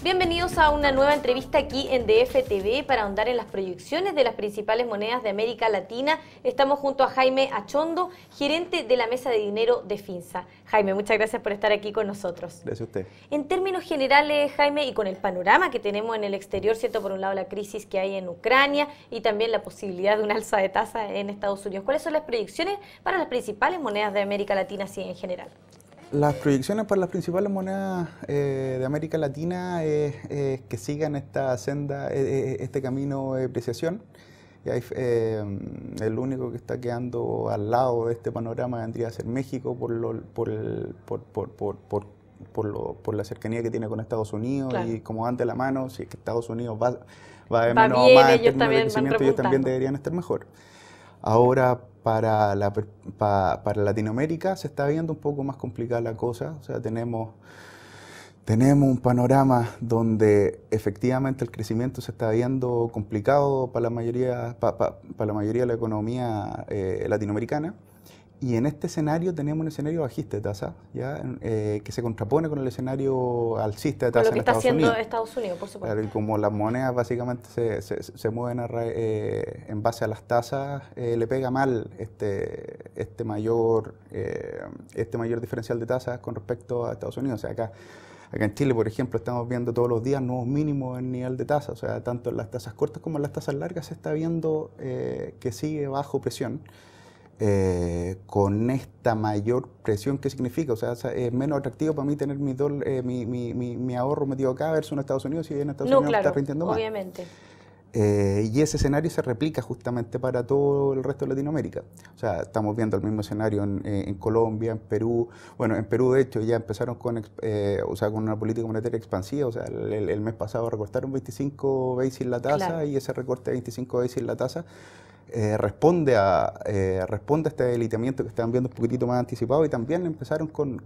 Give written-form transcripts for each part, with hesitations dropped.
Bienvenidos a una nueva entrevista aquí en DFTV para ahondar en las proyecciones de las principales monedas de América Latina. Estamos junto a Jaime Achondo, gerente de la mesa de dinero de Finsa. Jaime, muchas gracias por estar aquí con nosotros. Gracias a usted. En términos generales, Jaime, y con el panorama que tenemos en el exterior, ¿cierto? Por un lado la crisis que hay en Ucrania y también la posibilidad de un alza de tasa en Estados Unidos. ¿Cuáles son las proyecciones para las principales monedas de América Latina así en general? Las proyecciones para las principales monedas de América Latina es que sigan esta senda, este camino de depreciación. El único que está quedando al lado de este panorama vendría a ser México por la cercanía que tiene con Estados Unidos, claro. Y como van de la mano, si es que Estados Unidos va de menos a más en términos de crecimiento, ellos también deberían estar mejor. Ahora, para Latinoamérica se está viendo un poco más complicada la cosa, o sea, tenemos un panorama donde efectivamente el crecimiento se está viendo complicado para la mayoría de la economía latinoamericana. Y en este escenario tenemos un escenario bajista de tasa, ¿ya? Que se contrapone con el escenario alcista de tasa en Estados Unidos. Lo que está haciendo Estados Unidos, por supuesto. Claro, y como las monedas básicamente se mueven en base a las tasas, le pega mal este mayor diferencial de tasas con respecto a Estados Unidos. O sea, acá en Chile, por ejemplo, estamos viendo todos los días nuevos mínimos en nivel de tasa. O sea, tanto en las tasas cortas como en las tasas largas se está viendo que sigue bajo presión. Con esta mayor presión, ¿qué significa? O sea, es menos atractivo para mí tener mi ahorro metido acá versus en Estados Unidos, y en Estados Unidos claro, está rindiendo más. Obviamente. Y ese escenario se replica justamente para todo el resto de Latinoamérica. O sea, estamos viendo el mismo escenario en Colombia, en Perú. Bueno, en Perú, de hecho, ya empezaron con una política monetaria expansiva. O sea, el mes pasado recortaron 25 basis la tasa, claro. Y ese recorte de 25 basis la tasa responde a este debilitamiento que estaban viendo un poquitito más anticipado, y también empezaron con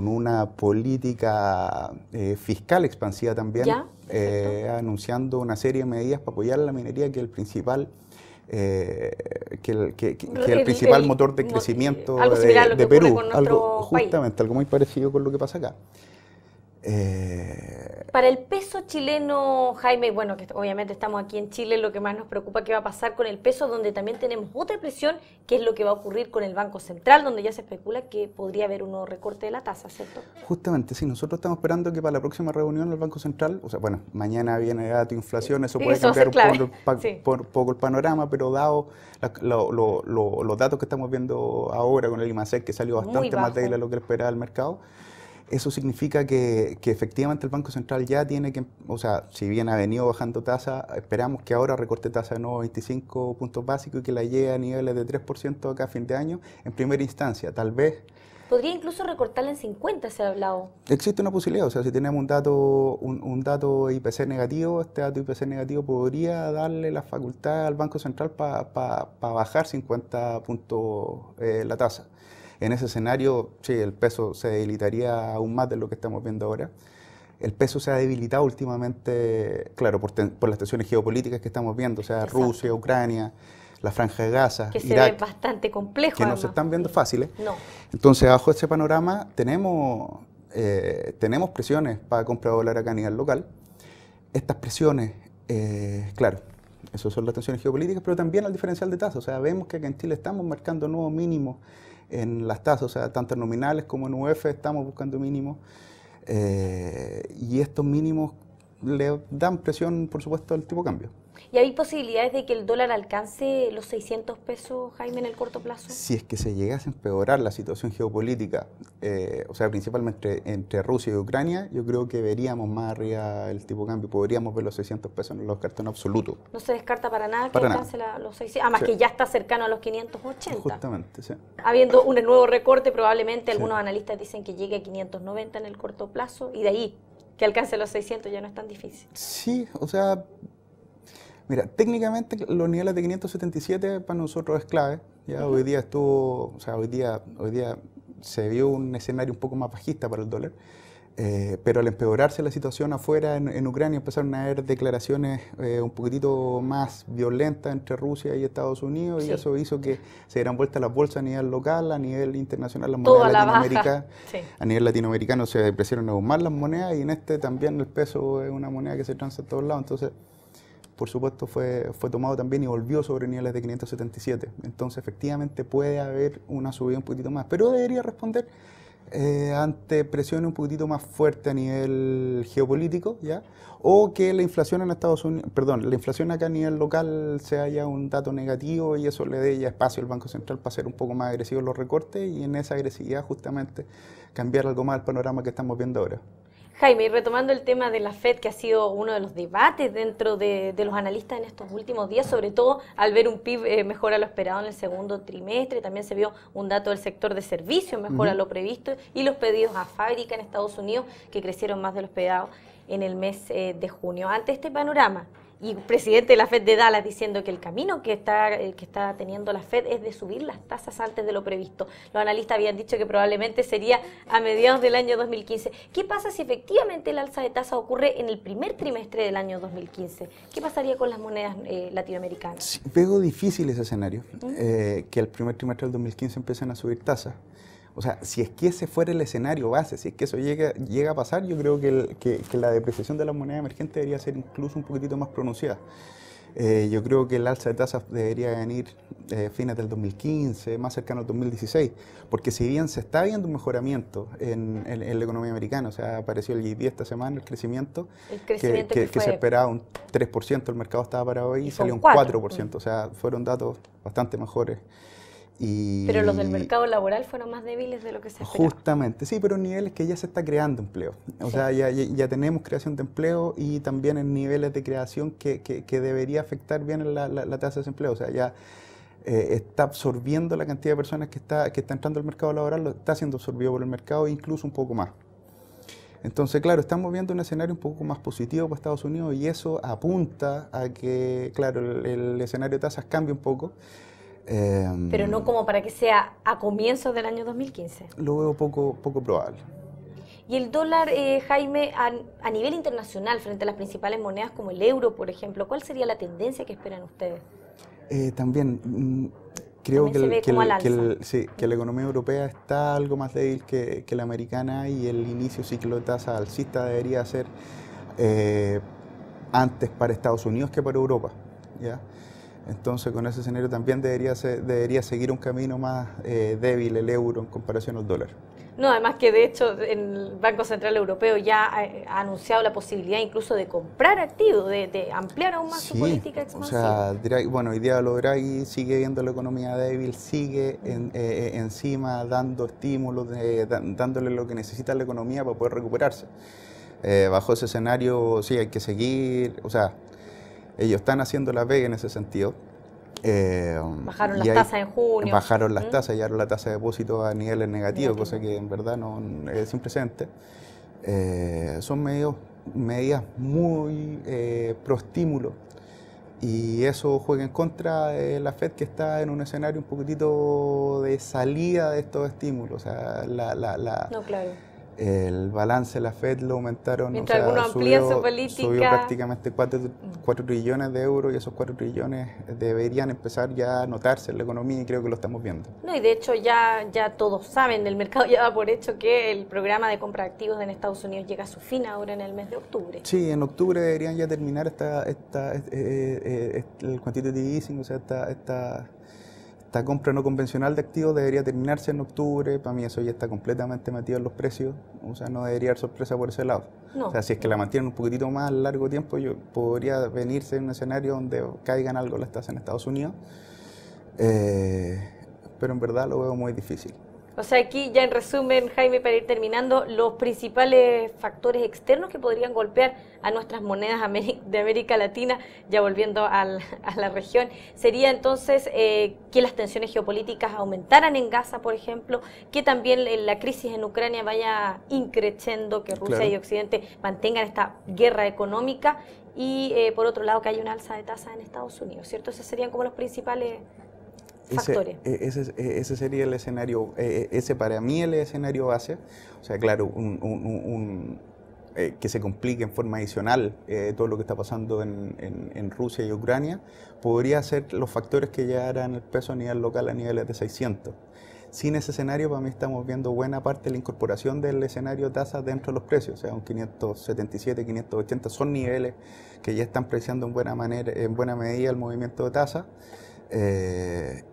una política fiscal expansiva también, anunciando una serie de medidas para apoyar a la minería, que es el principal motor de crecimiento de Perú, algo muy parecido con lo que pasa acá. Para el peso chileno, Jaime, bueno, que obviamente estamos aquí en Chile, lo que más nos preocupa qué va a pasar con el peso, donde también tenemos otra presión, que es lo que va a ocurrir con el Banco Central, donde ya se especula que podría haber un nuevo recorte de la tasa, ¿cierto? Justamente, sí, nosotros estamos esperando que para la próxima reunión del Banco Central, o sea, bueno, mañana viene dato de inflación, eso puede cambiar un poco el panorama, pero dado los datos que estamos viendo ahora con el IMASEC, que salió bastante más débil de lo que esperaba el mercado, eso significa que efectivamente el Banco Central ya tiene que, o sea, si bien ha venido bajando tasa, esperamos que ahora recorte tasa de nuevo 25 puntos básicos y que la llegue a niveles de 3% acá a fin de año, en primera instancia. Tal vez podría incluso recortarla en 50, se ha hablado. Existe una posibilidad, o sea, si tenemos un dato IPC negativo, este dato IPC negativo podría darle la facultad al Banco Central para bajar 50 puntos la tasa. En ese escenario, sí, el peso se debilitaría aún más de lo que estamos viendo ahora. El peso se ha debilitado últimamente, claro, por las tensiones geopolíticas que estamos viendo, o sea, exacto. Rusia, Ucrania, la Franja de Gaza, que Irak, se ve bastante complejo, que no se están viendo fáciles. No. Entonces, bajo ese panorama, tenemos presiones para comprar dólar acá a nivel local. Estas presiones, claro, esas son las tensiones geopolíticas, pero también el diferencial de tasas. O sea, vemos que acá en Chile estamos marcando nuevos mínimos en las tasas, o sea, tanto en nominales como en UF estamos buscando mínimos, y estos mínimos le dan presión, por supuesto, al tipo de cambio. ¿Y hay posibilidades de que el dólar alcance los 600 pesos, Jaime, en el corto plazo? Si es que se llegase a empeorar la situación geopolítica, o sea, principalmente entre Rusia y Ucrania, yo creo que veríamos más arriba el tipo de cambio, podríamos ver los 600 pesos, no los descarto en absoluto. No se descarta para nada que alcance los 600, además que ya está cercano a los 580. Justamente, sí. Habiendo un nuevo recorte, probablemente algunos analistas dicen que llegue a 590 en el corto plazo, y de ahí que alcance los 600 ya no es tan difícil. Sí, o sea, mira, técnicamente los niveles de 577 para nosotros es clave. Ya hoy día hoy día se vio un escenario un poco más bajista para el dólar. Pero al empeorarse la situación afuera en Ucrania empezaron a haber declaraciones un poquitito más violentas entre Rusia y Estados Unidos, y eso hizo que se dieran vueltas las bolsas a nivel local, a nivel internacional, las monedas latinoamericanas. A nivel latinoamericano se depreciaron aún más las monedas, y en este también el peso es una moneda que se transa en todos lados. Entonces, por supuesto, fue tomado también y volvió sobre niveles de 577. Entonces, efectivamente, puede haber una subida un poquitito más, pero debería responder ante presiones un poquitito más fuertes a nivel geopolítico, ¿ya? O que la inflación en Estados Unidos, perdón, la inflación acá a nivel local sea ya un dato negativo y eso le dé ya espacio al Banco Central para ser un poco más agresivo en los recortes, y en esa agresividad justamente cambiar algo más el panorama que estamos viendo ahora. Jaime, y retomando el tema de la FED, que ha sido uno de los debates dentro de los analistas en estos últimos días, sobre todo al ver un PIB mejor a lo esperado en el segundo trimestre, también se vio un dato del sector de servicios mejor a lo previsto, y los pedidos a fábrica en Estados Unidos que crecieron más de lo esperado en el mes de junio. Ante este panorama, y el presidente de la FED de Dallas diciendo que el camino que está teniendo la FED es de subir las tasas antes de lo previsto. Los analistas habían dicho que probablemente sería a mediados del año 2015. ¿Qué pasa si efectivamente el alza de tasas ocurre en el primer trimestre del año 2015? ¿Qué pasaría con las monedas latinoamericanas? Sí, veo difícil ese escenario, que el primer trimestre del 2015 empiecen a subir tasas. O sea, si es que ese fuera el escenario base, si es que eso llega a pasar, yo creo que la depreciación de la moneda emergente debería ser incluso un poquitito más pronunciada. Yo creo que el alza de tasas debería venir fines del 2015, más cercano al 2016, porque si bien se está viendo un mejoramiento en la economía americana, o sea, apareció el GDP esta semana, el crecimiento que se esperaba un 3%, el mercado estaba parado ahí y salió un 4%, o sea, fueron datos bastante mejores. Pero los del mercado laboral fueron más débiles de lo que se esperaba. Justamente, sí, pero en niveles que ya se está creando empleo. O sea, ya tenemos creación de empleo, y también en niveles de creación que debería afectar bien la tasa de desempleo. O sea, ya está absorbiendo la cantidad de personas que está entrando al mercado laboral, lo está siendo absorbido por el mercado, incluso un poco más. Entonces, claro, estamos viendo un escenario un poco más positivo para Estados Unidos, y eso apunta a que, claro, el escenario de tasas cambie un poco. Pero no como para que sea a comienzos del año 2015. Lo veo poco probable. Y el dólar, Jaime, a nivel internacional, frente a las principales monedas como el euro, por ejemplo, ¿cuál sería la tendencia que esperan ustedes? También creo que la economía europea está algo más débil que la americana, y el inicio ciclo de tasa alcista debería ser antes para Estados Unidos que para Europa, ¿ya? Entonces, con ese escenario también debería seguir un camino más débil el euro en comparación al dólar. No, además que de hecho el Banco Central Europeo ya ha anunciado la posibilidad incluso de comprar activos, de ampliar aún más su política expansiva. O sea, bueno, hoy día lo Draghi sigue viendo la economía débil, sigue encima dando estímulos, dándole lo que necesita la economía para poder recuperarse. Bajo ese escenario, sí, hay que seguir, o sea, ellos están haciendo la pega en ese sentido. Bajaron las tasas en junio. Bajaron las tasas, llevaron la tasa de depósito a niveles negativos, cosa que en verdad no es sin precedentes. Son medidas muy pro estímulo, y eso juega en contra de la FED, que está en un escenario un poquitito de salida de estos estímulos. O sea, no, claro. El balance de la FED lo aumentaron, mientras algunos amplían su política, subió prácticamente 4 trillones de euros, y esos 4 trillones deberían empezar ya a notarse en la economía, y creo que lo estamos viendo. No, y de hecho ya todos saben, el mercado ya da por hecho que el programa de compra de activos en Estados Unidos llega a su fin ahora en el mes de octubre. Sí, en octubre deberían ya terminar el quantitative easing, o sea, esta compra no convencional de activos debería terminarse en octubre. Para mí eso ya está completamente metido en los precios, o sea, no debería haber sorpresa por ese lado. No. O sea, si es que la mantienen un poquitito más a largo tiempo, yo podría venirse en un escenario donde caigan algo las tasas en Estados Unidos, pero en verdad lo veo muy difícil. O sea, aquí ya en resumen, Jaime, para ir terminando, los principales factores externos que podrían golpear a nuestras monedas de América Latina, ya volviendo a la región, sería entonces que las tensiones geopolíticas aumentaran en Gaza, por ejemplo, que también la crisis en Ucrania vaya increciendo, que Rusia y Occidente mantengan esta guerra económica, y por otro lado que haya una alza de tasas en Estados Unidos, ¿cierto? Esos serían como los principales factores. Ese sería el escenario, ese para mí el escenario base. O sea, claro, que se complique en forma adicional todo lo que está pasando en Rusia y Ucrania, podría ser los factores que llevaran el peso a nivel local a niveles de 600. Sin ese escenario, para mí estamos viendo buena parte de la incorporación del escenario tasas dentro de los precios, o sea, un 577, 580 son niveles que ya están preciando en buena medida el movimiento de tasas.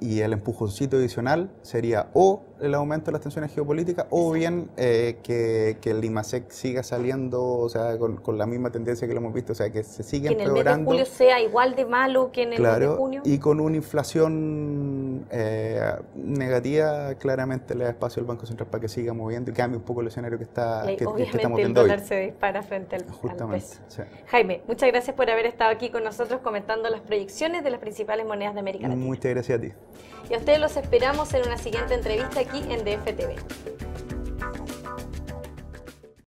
Y el empujoncito adicional sería o el aumento de las tensiones geopolíticas o bien que el IMASEC siga saliendo, o sea, con la misma tendencia que lo hemos visto, o sea, que se siga empeorando. Que en el mes de julio sea igual de malo que en el mes de junio. Y con una inflación negativa, claramente le da espacio al Banco Central para que siga moviendo y cambie un poco el escenario que estamos viendo hoy. Obviamente el dólar se dispara frente al peso. Sí. Jaime, muchas gracias por haber estado aquí con nosotros comentando las proyecciones de las principales monedas de América Latina. Muchas gracias a ti. Y a ustedes los esperamos en una siguiente entrevista aquí en DF TV.